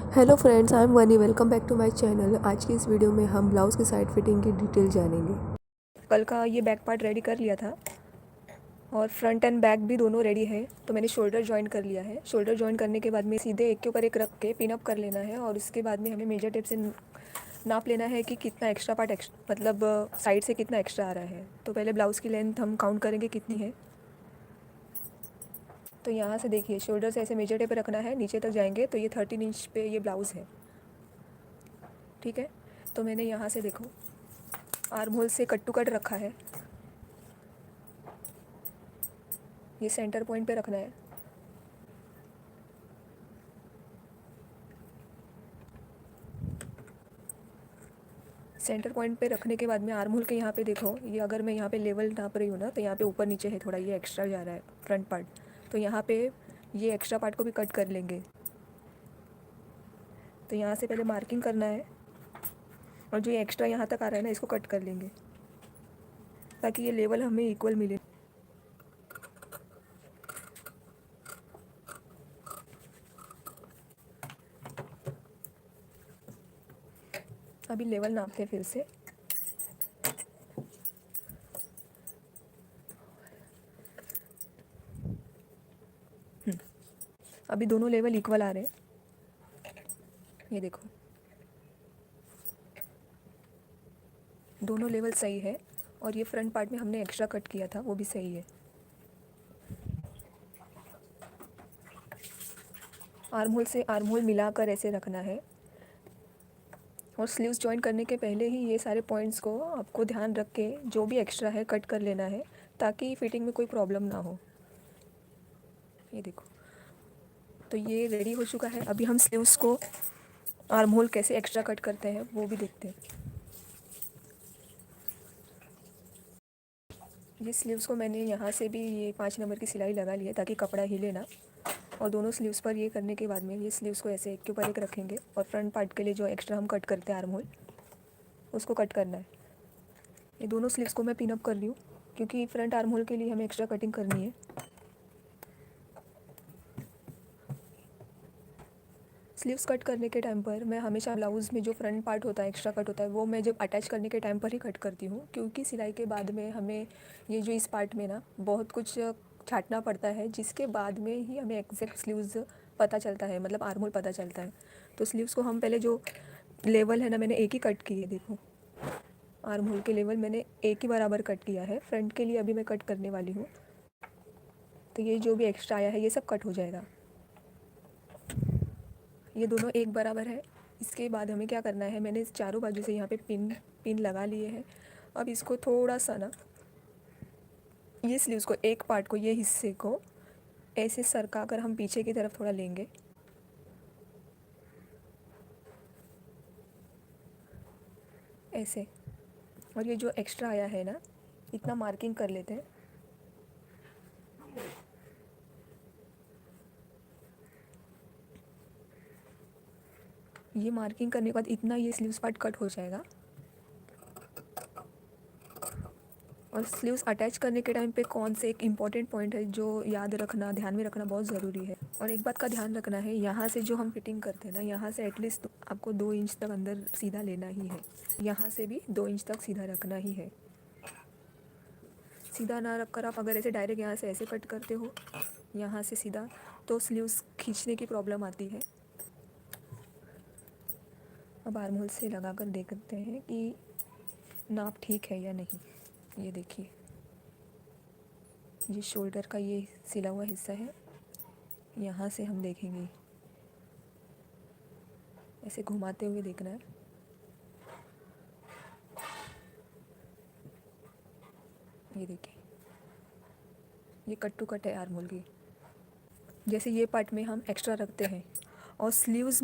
Hello friends, I am Vani. Welcome back to my channel. आज की इस वीडियो में हम ब्लाउज़ की साइड फिटिंग की डिटेल जानेंगे। कल का ये बैक पार्ट रेडी कर लिया था और फ्रंट एंड बैक भी दोनों रेडी है। तो मैंने शोल्डर जॉइन कर लिया है। शोल्डर जॉइन करने के बाद में सीधे एक के ऊपर एक रख के पिन अप कर लेना है और उसके बाद में हमें मेजर टेप से नाप लेना है कि कितना एक्स्ट्रा पार्ट मतलब साइड से कितना एक्स्ट्रा आ रहा है। तो पहले ब्लाउज़ की लेंथ हम काउंट करेंगे कितनी है। तो यहाँ से देखिए, शोल्डर से ऐसे मेजर टेप रखना है, नीचे तक जाएंगे तो ये 13 इंच पे ये ब्लाउज़ है। ठीक है, तो मैंने यहाँ से देखो आर्म होल से कट टू कट रखा है। ये सेंटर पॉइंट पे रखना है। सेंटर पॉइंट पे रखने के बाद में आर्म होल के यहाँ पे देखो, ये अगर मैं यहाँ पे लेवल नाप रही हूँ ना, तो यहाँ पे ऊपर नीचे है थोड़ा, ये एक्स्ट्रा जा रहा है फ्रंट पार्ट। तो यहाँ पे ये एक्स्ट्रा पार्ट को भी कट कर लेंगे। तो यहाँ से पहले मार्किंग करना है और जो ये एक्स्ट्रा यहाँ तक आ रहा है ना, इसको कट कर लेंगे ताकि ये लेवल हमें इक्वल मिले। अभी लेवल नापते हैं फिर से। अभी दोनों लेवल इक्वल आ रहे हैं, ये देखो दोनों लेवल सही है। और ये फ्रंट पार्ट में हमने एक्स्ट्रा कट किया था वो भी सही है। आर्म होल से आर्म होल मिलाकर ऐसे रखना है और स्लीव्स जॉइन करने के पहले ही ये सारे पॉइंट्स को आपको ध्यान रख के जो भी एक्स्ट्रा है कट कर लेना है ताकि फिटिंग में कोई प्रॉब्लम ना हो। ये देखो, तो ये रेडी हो चुका है। अभी हम स्लीव्स को आर्म होल कैसे एक्स्ट्रा कट करते हैं वो भी देखते हैं। ये स्लीव्स को मैंने यहाँ से भी ये 5 नंबर की सिलाई लगा ली है ताकि कपड़ा हिले ना। और दोनों स्लीव्स पर ये करने के बाद में ये स्लीव्स को ऐसे एक के ऊपर एक रखेंगे और फ्रंट पार्ट के लिए जो एक्स्ट्रा हम कट करते हैं आर्म होल, उसको कट करना है। ये दोनों स्लीव्स को मैं पिन अप कर रही हूँ क्योंकि फ्रंट आर्म होल के लिए हमें एक्स्ट्रा कटिंग करनी है। स्लीव्स कट करने के टाइम पर मैं हमेशा ब्लाउज़ में जो फ्रंट पार्ट होता है एक्स्ट्रा कट होता है वो मैं जब अटैच करने के टाइम पर ही कट करती हूँ, क्योंकि सिलाई के बाद में हमें ये जो इस पार्ट में ना बहुत कुछ छाटना पड़ता है, जिसके बाद में ही हमें एग्जैक्ट स्लीव्स पता चलता है, मतलब आर्म होल पता चलता है। तो स्लीव्स को हम पहले जो लेवल है ना, मैंने एक ही कट की है। देखो, आर्म होल के लेवल मैंने एक ही बराबर कट किया है। फ्रंट के लिए अभी मैं कट करने वाली हूँ। तो ये जो भी एक्स्ट्रा आया है ये सब कट हो जाएगा। ये दोनों एक बराबर है। इसके बाद हमें क्या करना है, मैंने चारों बाजू से यहाँ पे पिन पिन लगा लिए हैं। अब इसको थोड़ा सा ना, ये स्लीव्स को एक पार्ट को, ये हिस्से को ऐसे सरका कर हम पीछे की तरफ थोड़ा लेंगे, ऐसे। और ये जो एक्स्ट्रा आया है ना, इतना मार्किंग कर लेते हैं। ये मार्किंग करने के बाद इतना ये स्लीव्स पार्ट कट हो जाएगा। और स्लीव्स अटैच करने के टाइम पे कौन से एक इम्पॉर्टेंट पॉइंट है जो याद रखना, ध्यान में रखना बहुत ज़रूरी है। और एक बात का ध्यान रखना है, यहाँ से जो हम फिटिंग करते हैं ना, यहाँ से एटलीस्ट आपको 2 इंच तक अंदर सीधा लेना ही है। यहाँ से भी 2 इंच तक सीधा रखना ही है। सीधा ना रख कर आप अगर ऐसे डायरेक्ट यहाँ से ऐसे कट करते हो, यहाँ से सीधा, तो स्लीव्स खींचने की प्रॉब्लम आती है। अब आर्म होल से लगा कर देखते हैं कि नाप ठीक है या नहीं। ये देखिए, ये शोल्डर का ये सिला हुआ हिस्सा है। यहाँ से हम देखेंगे, ऐसे घुमाते हुए देखना है। ये देखिए, ये कट टू कट है आर्म होल की। जैसे ये पार्ट में हम एक्स्ट्रा रखते हैं और स्लीव्स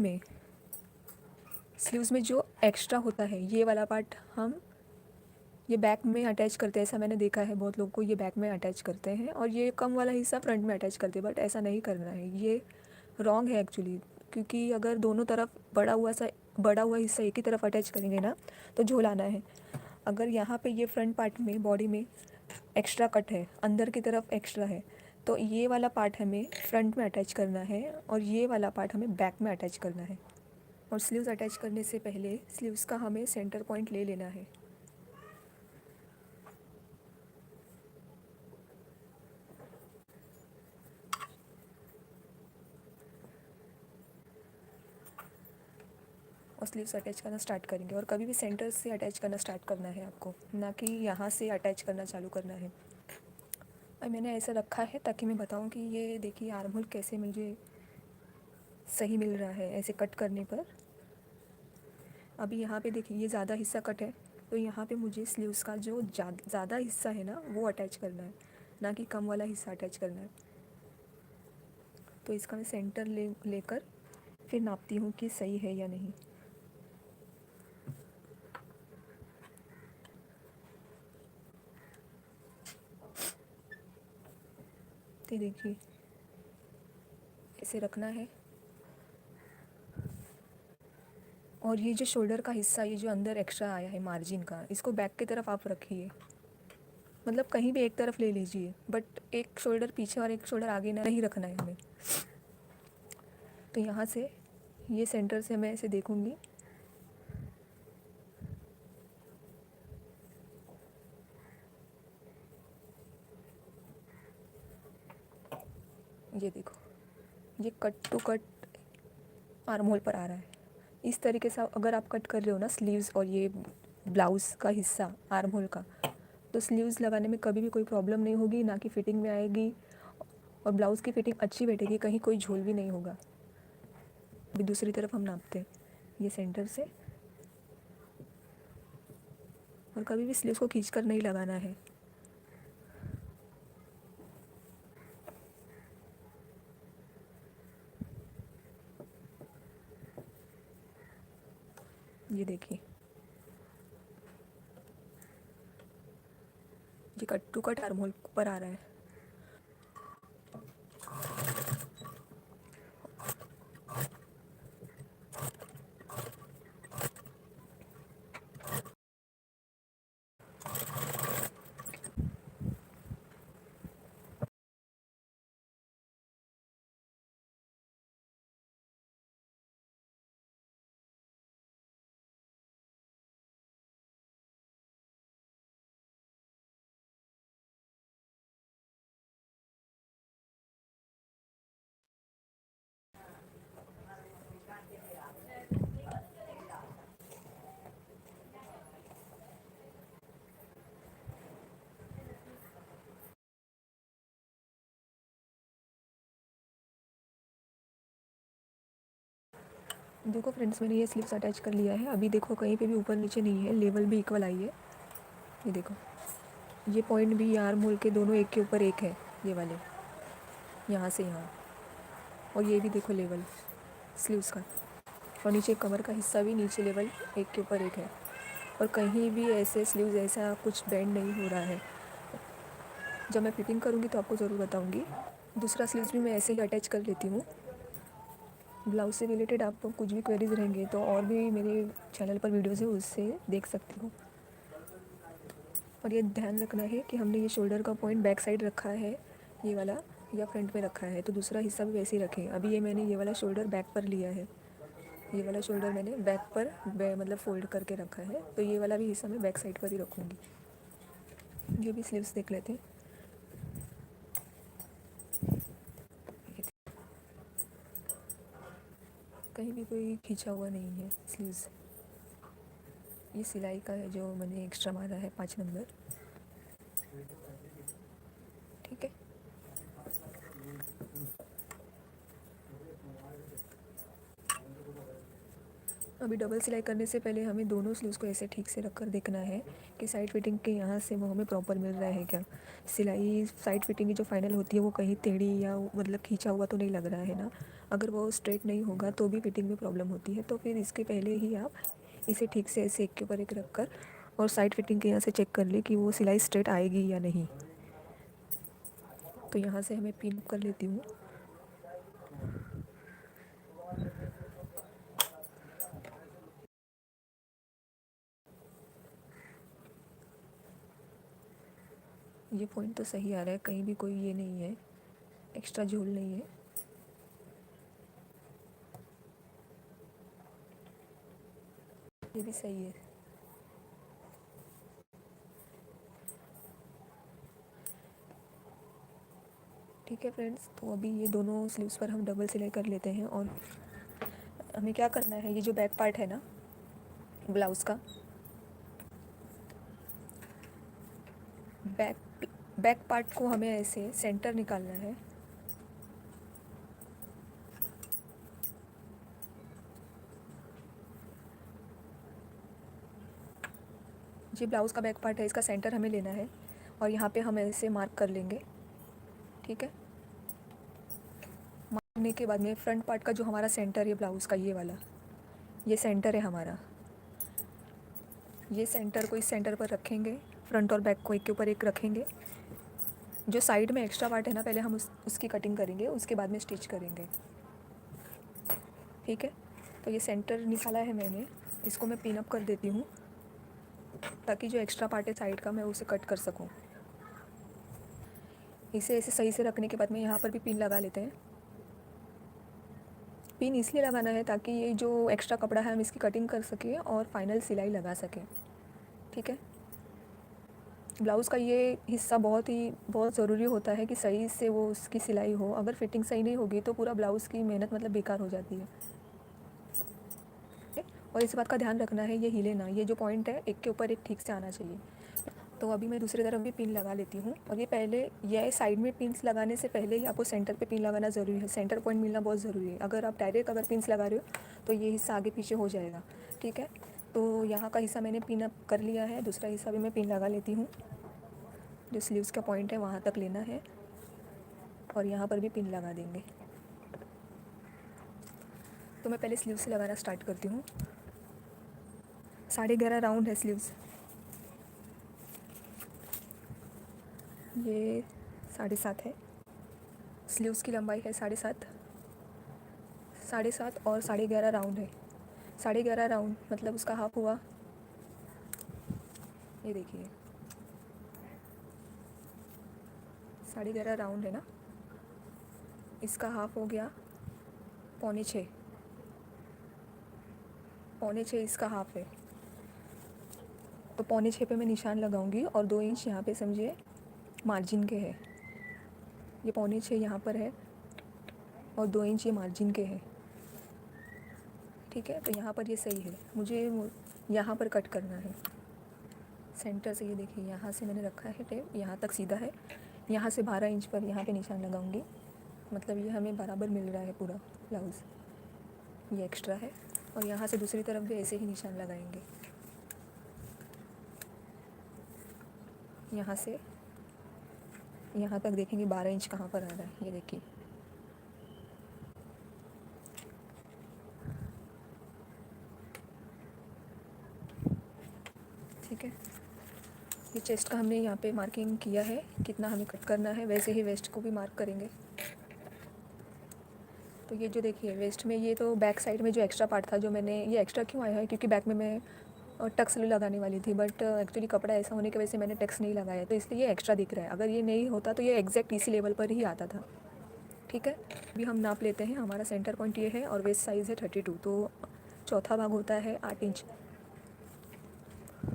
में जो एक्स्ट्रा होता है ये वाला पार्ट हम ये बैक में अटैच करते हैं। ऐसा मैंने देखा है, बहुत लोगों को ये बैक में अटैच करते हैं और ये कम वाला हिस्सा फ्रंट में अटैच करते हैं, बट ऐसा नहीं करना है। ये रॉन्ग है एक्चुअली, क्योंकि अगर दोनों तरफ बड़ा हुआ हिस्सा एक ही तरफ अटैच करेंगे ना, तो झोल आना है। अगर यहाँ पे ये फ्रंट पार्ट में बॉडी में एक्स्ट्रा कट है, अंदर की तरफ एक्स्ट्रा है, तो ये वाला पार्ट हमें फ्रंट में अटैच करना है और ये वाला पार्ट हमें बैक में अटैच करना है। और स्लीव्स अटैच करने से पहले स्लीव्स का हमें सेंटर पॉइंट ले लेना है। और स्लीव्स अटैच करना स्टार्ट करेंगे, और कभी भी सेंटर से अटैच करना स्टार्ट करना है आपको, ना कि यहाँ से अटैच करना चालू करना है। और मैंने ऐसा रखा है ताकि मैं बताऊँ कि ये देखिए आर्म होल कैसे मुझे सही मिल रहा है ऐसे कट करने पर। अभी यहाँ पे देखिए ये ज़्यादा हिस्सा कट है, तो यहाँ पे मुझे स्लीव्स का जो ज़्यादा हिस्सा है ना वो अटैच करना है, ना कि कम वाला हिस्सा अटैच करना है। तो इसका मैं सेंटर लेकर फिर नापती हूँ कि सही है या नहीं। तो देखिए ऐसे रखना है। और ये जो शोल्डर का हिस्सा, ये जो अंदर एक्स्ट्रा आया है मार्जिन का, इसको बैक की तरफ आप रखिए, मतलब कहीं भी एक तरफ ले लीजिए, बट एक शोल्डर पीछे और एक शोल्डर आगे नहीं रखना है हमें। तो यहाँ से ये सेंटर से मैं ऐसे देखूँगी, ये देखो ये cut to cut armhole पर आ रहा है। इस तरीके से अगर आप कट कर रहे हो ना स्लीव्स और ये ब्लाउज़ का हिस्सा आर्म होल का, तो स्लीव्स लगाने में कभी भी कोई प्रॉब्लम नहीं होगी, ना कि फिटिंग में आएगी, और ब्लाउज़ की फिटिंग अच्छी बैठेगी, कहीं कोई झोल भी नहीं होगा। अभी दूसरी तरफ हम नापते हैं ये सेंटर से, और कभी भी स्लीव्स को खींचकर नहीं लगाना है। ये देखिए ये cut to cut armhole पर आ रहा है। देखो फ्रेंड्स, मैंने ये स्लीव्स अटैच कर लिया है। अभी देखो कहीं पे भी ऊपर नीचे नहीं है, लेवल भी इक्वल आई है। ये देखो ये पॉइंट भी आर्म होल के दोनों एक के ऊपर एक है, ये वाले यहाँ से यहाँ, और ये भी देखो लेवल स्लीव्स का, और नीचे कमर का हिस्सा भी नीचे लेवल एक के ऊपर एक है, और कहीं भी ऐसे स्लीव्स ऐसा कुछ बेंड नहीं हो रहा है। जब मैं फिटिंग करूँगी तो आपको ज़रूर बताऊँगी। दूसरा स्लीव्स भी मैं ऐसे ही अटैच कर लेती हूँ। ब्लाउज से रिलेटेड आपको कुछ भी क्वेरीज रहेंगे तो और भी मेरे चैनल पर वीडियोज़ है, उससे देख सकती हो। और ये ध्यान रखना है कि हमने ये शोल्डर का पॉइंट बैक साइड रखा है ये वाला, या फ्रंट में रखा है, तो दूसरा हिस्सा भी वैसे ही रखें। अभी ये मैंने ये वाला शोल्डर बैक पर लिया है, ये वाला शोल्डर मैंने बैक पर मतलब फोल्ड करके रखा है, तो ये वाला भी हिस्सा मैं बैक साइड पर ही रखूँगी। ये भी स्लीव्स देख लेते हैं। कहीं भी कोई खींचा हुआ नहीं है स्लीव्स। ये सिलाई का है जो मैंने एक्स्ट्रा मारा है 5 नंबर, ठीक है। अभी डबल सिलाई करने से पहले हमें दोनों स्लीव्स को ऐसे ठीक से रख कर देखना है कि साइड फिटिंग के यहाँ से वो हमें प्रॉपर मिल रहा है क्या। सिलाई साइड फिटिंग की जो फाइनल होती है वो कहीं टेढ़ी या मतलब खींचा हुआ तो नहीं लग रहा है ना। अगर वो स्ट्रेट नहीं होगा तो भी फिटिंग में प्रॉब्लम होती है, तो फिर इसके पहले ही आप इसे ठीक से ऐसे एक के ऊपर एक रख कर और साइड फिटिंग के यहाँ से चेक कर ले कि वो सिलाई स्ट्रेट आएगी या नहीं। तो यहाँ से हमें पिन कर लेती हूँ। ये पॉइंट तो सही आ रहा है, कहीं भी कोई ये नहीं है, एक्स्ट्रा झोल नहीं है। ये भी सही है। ठीक है फ्रेंड्स, तो अभी ये दोनों स्लीव्स पर हम डबल सिलाई कर लेते हैं। और हमें क्या करना है, ये जो बैक पार्ट है ना ब्लाउज़ का, बैक बैक पार्ट को हमें ऐसे सेंटर निकालना है। ये ब्लाउज़ का बैक पार्ट है, इसका सेंटर हमें लेना है और यहाँ पे हम ऐसे मार्क कर लेंगे। ठीक है, मार्क करने के बाद में फ्रंट पार्ट का जो हमारा सेंटर है ब्लाउज़ का, ये वाला, ये सेंटर है हमारा। ये सेंटर को इस सेंटर पर रखेंगे, फ्रंट और बैक को एक के ऊपर एक रखेंगे। जो साइड में एक्स्ट्रा पार्ट है ना, पहले हम उसकी कटिंग करेंगे, उसके बाद में स्टिच करेंगे। ठीक है, तो ये सेंटर निकाला है मैंने, इसको मैं पिन अप कर देती हूँ ताकि जो एक्स्ट्रा पार्ट है साइड का मैं उसे कट कर सकूँ। इसे ऐसे सही से रखने के बाद में यहाँ पर भी पिन लगा लेते हैं। पिन इसलिए लगाना है ताकि ये जो एक्स्ट्रा कपड़ा है हम इसकी कटिंग कर सकें और फाइनल सिलाई लगा सकें। ठीक है, ब्लाउज़ का ये हिस्सा बहुत ज़रूरी होता है कि सही से वो उसकी सिलाई हो। अगर फिटिंग सही नहीं होगी तो पूरा ब्लाउज़ की मेहनत मतलब बेकार हो जाती है। और इस बात का ध्यान रखना है, ये हिले ना, ये जो पॉइंट है एक के ऊपर एक ठीक से आना चाहिए। तो अभी मैं दूसरी तरफ भी पिन लगा लेती हूँ। और ये पहले, यह साइड में पिन्स लगाने से पहले ही आपको सेंटर पे पिन लगाना ज़रूरी है। सेंटर पॉइंट मिलना बहुत ज़रूरी है। अगर आप डायरेक्ट अगर पिन्स लगा रहे हो तो ये हिस्सा आगे पीछे हो जाएगा। ठीक है, तो यहाँ का हिस्सा मैंने पिन अप कर लिया है, दूसरा हिस्सा भी मैं पिन लगा लेती हूँ। जो स्लीव्स का पॉइंट है वहाँ तक लेना है और यहाँ पर भी पिन लगा देंगे। तो मैं पहले स्लीव्स से लगाना स्टार्ट करती हूँ। 11.5 राउंड है स्लीव्स, ये 7.5 है। स्लीव्स की लंबाई है 7.5, 7.5 और 11.5 राउंड है। 11.5 राउंड मतलब उसका हाफ हुआ, ये देखिए 11.5 राउंड है ना, इसका हाफ हो गया 5.25, 5.25 इसका हाफ है। तो 5.25 पे मैं निशान लगाऊंगी और 2 इंच यहाँ पे समझिए मार्जिन के है। ये 5.25 यहाँ पर है और 2 इंच ये मार्जिन के है। ठीक है, तो यहाँ पर ये सही है, मुझे यहाँ पर कट करना है सेंटर से। ये देखिए यहाँ से मैंने रखा है टेप, यहाँ तक सीधा है। यहाँ से 12 इंच पर यहाँ पे निशान लगाऊंगी, मतलब ये हमें बराबर मिल रहा है पूरा ब्लाउज़, ये एक्स्ट्रा है। और यहाँ से दूसरी तरफ भी ऐसे ही निशान लगाएंगे, यहाँ से यहाँ तक देखेंगे 12 इंच कहाँ पर आ रहा है, ये देखिए। ठीक है, ये चेस्ट का हमने यहाँ पे मार्किंग किया है, कितना हमें कट करना है, वैसे ही वेस्ट को भी मार्क करेंगे। तो ये जो देखिए वेस्ट में, ये तो बैक साइड में जो एक्स्ट्रा पार्ट था, जो मैंने, ये एक्स्ट्रा क्यों आया है क्योंकि बैक में मैं टक्स लगाने वाली थी, बट एक्चुअली कपड़ा ऐसा होने की वजह से मैंने टक्स नहीं लगाया, तो इसलिए ये एक्स्ट्रा दिख रहा है। अगर ये नहीं होता तो ये एग्जैक्ट इसी लेवल पर ही आता था। ठीक है, अभी हम नाप लेते हैं। हमारा सेंटर पॉइंट ये है और वेस्ट साइज़ है 32, तो चौथा भाग होता है 8 इंच।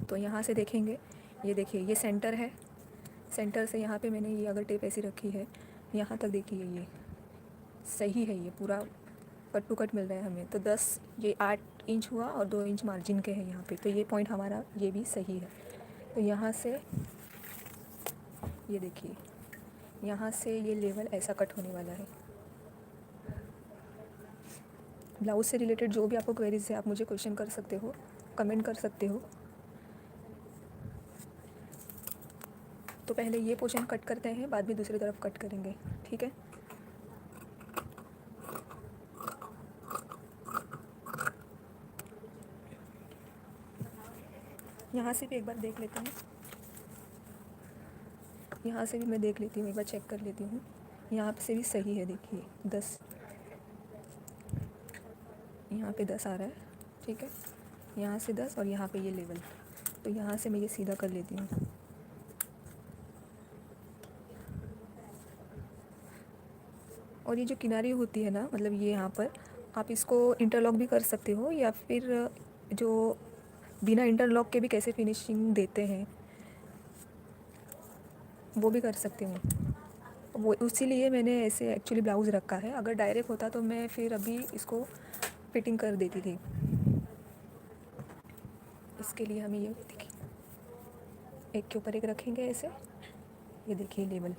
तो यहाँ से देखेंगे, ये देखिए ये सेंटर है, सेंटर से यहाँ पे मैंने ये अगर टेप ऐसी रखी है, यहाँ तक देखिए ये सही है, ये पूरा कट टू कट मिल रहा है हमें। तो 10, ये 8 इंच हुआ और 2 इंच मार्जिन के हैं यहाँ पे, तो ये पॉइंट हमारा ये भी सही है। तो यहाँ से ये देखिए, यहाँ से ये लेवल ऐसा कट होने वाला है। ब्लाउज़ से रिलेटेड जो भी आपको क्वेरीज है आप मुझे क्वेश्चन कर सकते हो, कमेंट कर सकते हो। तो पहले ये पोर्शन कट करते हैं, बाद में दूसरी तरफ कट करेंगे। ठीक है, यहाँ से भी एक बार देख लेते हैं, यहाँ से भी मैं देख लेती हूँ, एक बार चेक कर लेती हूँ। यहाँ से भी सही है, देखिए 10, यहाँ पे 10 आ रहा है। ठीक है, यहाँ से 10 और यहाँ पे ये लेवल, तो यहाँ से मैं ये सीधा कर लेती हूँ। और ये जो किनारी होती है ना, मतलब ये यहाँ पर आप इसको इंटरलॉक भी कर सकते हो, या फिर जो बिना इंटरलॉक के भी कैसे फिनिशिंग देते हैं वो भी कर सकती हूँ। वो इसीलिए मैंने ऐसे एक्चुअली ब्लाउज़ रखा है। अगर डायरेक्ट होता तो मैं फिर अभी इसको फिटिंग कर देती थी। इसके लिए हमें ये देखिए, एक के ऊपर एक रखेंगे ऐसे। ये देखिए लेवल।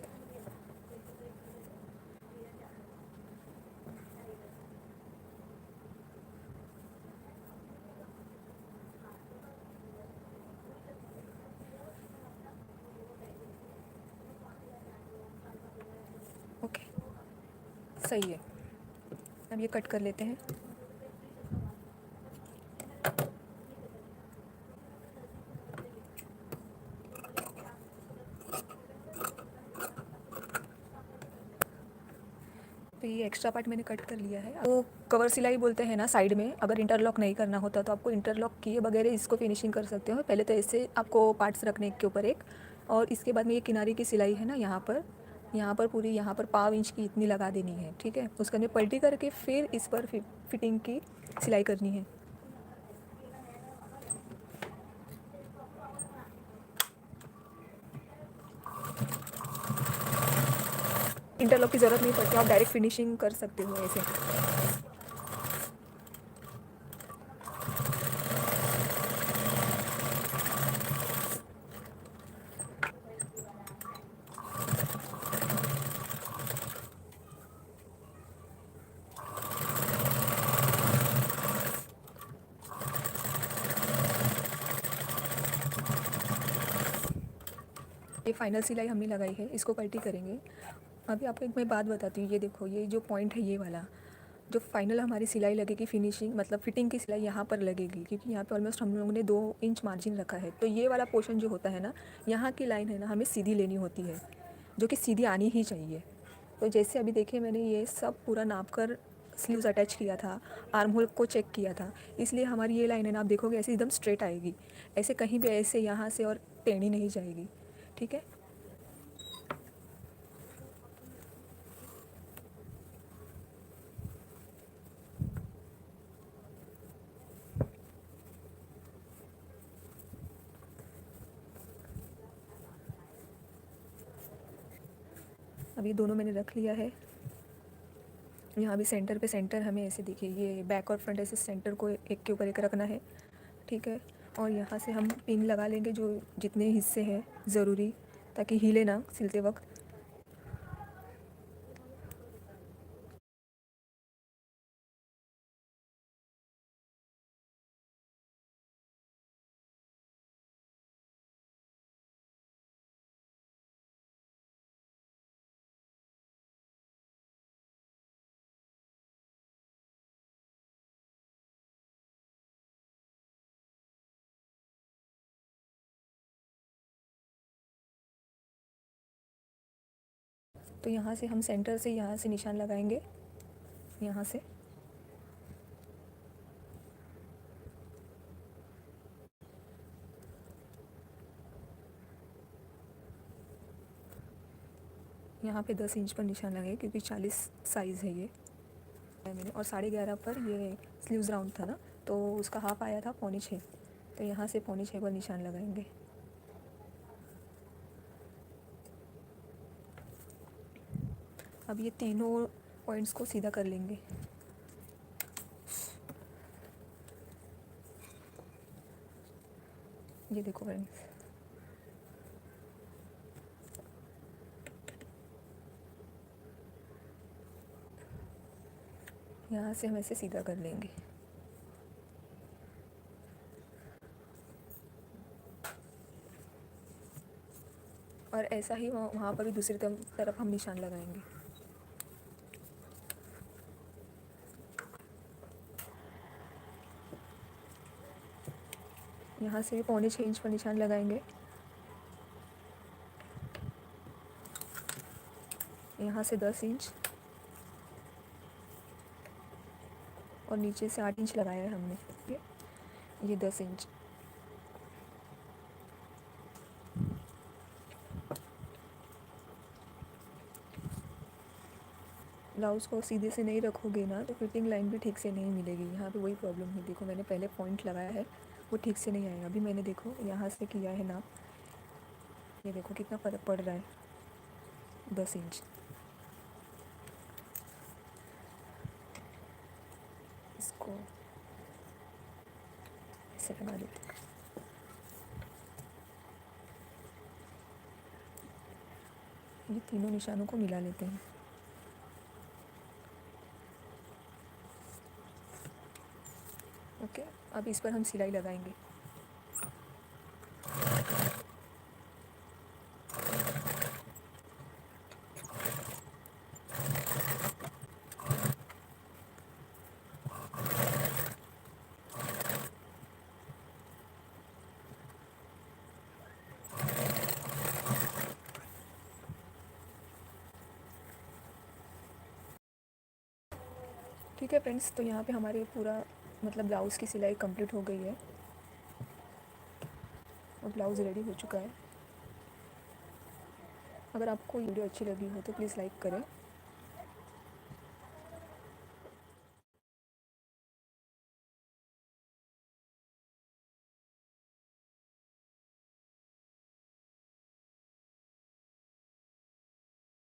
ओके, सही है। अब ये कट कर लेते हैं। तो ये एक्स्ट्रा पार्ट मैंने कट कर लिया है। वो कवर सिलाई बोलते हैं ना साइड में, अगर इंटरलॉक नहीं करना होता तो आपको इंटरलॉक किए बगैर इसको फिनिशिंग कर सकते हो। पहले तो ऐसे आपको पार्ट्स रखने एक के ऊपर एक, और इसके बाद में ये किनारे की सिलाई है ना, यहाँ पर पूरी यहाँ पर 5 इंच की इतनी लगा देनी है, ठीक है। उसके बाद में पलटी करके फिर इस पर फिटिंग की सिलाई करनी है। इंटरलॉक की ज़रूरत नहीं पड़ती, आप डायरेक्ट फिनिशिंग कर सकते हो ऐसे। ये फाइनल सिलाई हमने लगाई है, इसको पलटी करेंगे। अभी आपको एक मैं बात बताती हूँ। ये देखो, ये जो पॉइंट है ये वाला, जो फाइनल हमारी सिलाई लगेगी फिनिशिंग मतलब फिटिंग की सिलाई यहाँ पर लगेगी, क्योंकि यहाँ पे ऑलमोस्ट हम लोगों ने 2 इंच मार्जिन रखा है। तो ये वाला पोर्शन जो होता है ना, यहाँ की लाइन है ना, हमें सीधी लेनी होती है, जो कि सीधी आनी ही चाहिए। तो जैसे अभी देखिए, मैंने ये सब पूरा नाप कर स्लीव्स अटैच किया था, आर्म होल को चेक किया था, इसलिए हमारी ये लाइन है ना, आप देखोगे ऐसे एकदम स्ट्रेट आएगी, ऐसे कहीं भी ऐसे यहाँ से और टेढ़ी नहीं जाएगी, ठीक है। अब ये दोनों मैंने रख लिया है। यहाँ भी सेंटर पे सेंटर हमें ऐसे देखिए, ये बैक और फ्रंट ऐसे सेंटर को एक के ऊपर एक रखना है, ठीक है। और यहाँ से हम पिन लगा लेंगे जो जितने हिस्से हैं ज़रूरी, ताकि हिले ना सिलते वक्त। तो यहाँ से हम सेंटर से यहाँ से निशान लगाएंगे, यहाँ से। यहाँ पे 10 इंच पर निशान लगाए, क्योंकि 40 साइज़ है ये मैंने। और 11.5 पर ये स्लीव्स राउंड था ना, तो उसका हाफ आया था 5.25, तो यहाँ से 5.25 पर निशान लगाएंगे। अब ये तीनों पॉइंट्स को सीधा कर लेंगे। ये देखो फ्रेंड्स, यहाँ से हम ऐसे सीधा कर लेंगे। और ऐसा ही वहाँ पर भी दूसरी तरफ हम निशान लगाएंगे। यहाँ से भी 6.25 इंच पर निशान लगाएंगे। यहाँ से 10 इंच, और नीचे से 8 इंच लगाया है हमने। ये 10 इंच। ब्लाउज़ को सीधे से नहीं रखोगे ना तो फिटिंग लाइन भी ठीक से नहीं मिलेगी। यहाँ पे वही प्रॉब्लम है। देखो मैंने पहले पॉइंट लगाया है वो ठीक से नहीं आया। अभी मैंने देखो यहाँ से किया है नाप, ये देखो कितना फ़र्क पड़ रहा है, 10 इंच। इसको ऐसे लगा देते हैं। ये तीनों निशानों को मिला लेते हैं। ओके, अब इस पर हम सिलाई लगाएंगे। ठीक है फ्रेंड्स, तो यहाँ पे हमारे पूरा मतलब ब्लाउज़ की सिलाई कंप्लीट हो गई है और ब्लाउज़ रेडी हो चुका है। अगर आपको वीडियो अच्छी लगी हो तो प्लीज़ लाइक करें।